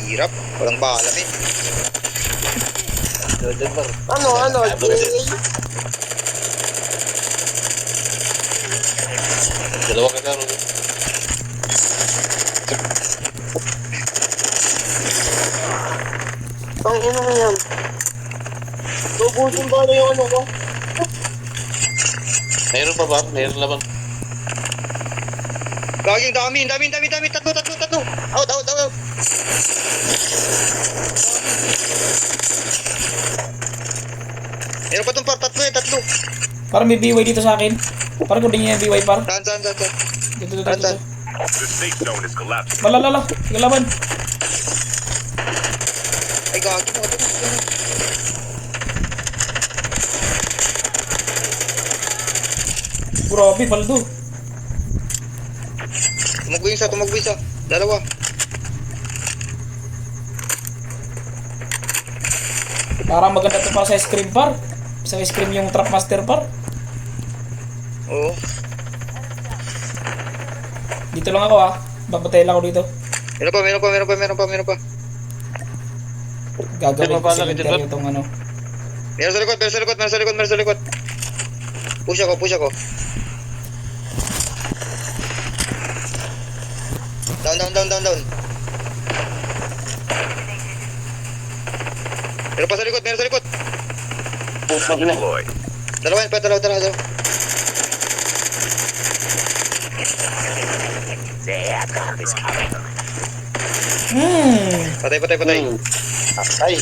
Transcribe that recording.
Hirap. Walang balam eh. Ano, Dalawa ka na, Rudy. Ang ina mo yan. Tubusin ba na yung ano ko? Mayroon pa ba? Mayroon laban. Gaging dami. Tatlo. Out. Meron pa tong par, tatlo. Parang may BY dito sa akin. Parang kung niya yung BY par. Saan? Dito. Saan? The safe zone is collapsing. Malala. Galaban. Ay, gaging mo. Grabe, paldo. Tumagbo isa. Dalawa. Parang maganda to para sa scream par. Sa scream yung trap master par. Oo. Dito lang ako Babatayin lang ako dito. Meron pa. Gagawin ko Ano ba, sa nakita interior ba? itong ano. Meron sa likod. Push ako. Down. Meron sa likod. Deployed. Dalawa. Patay. Ay.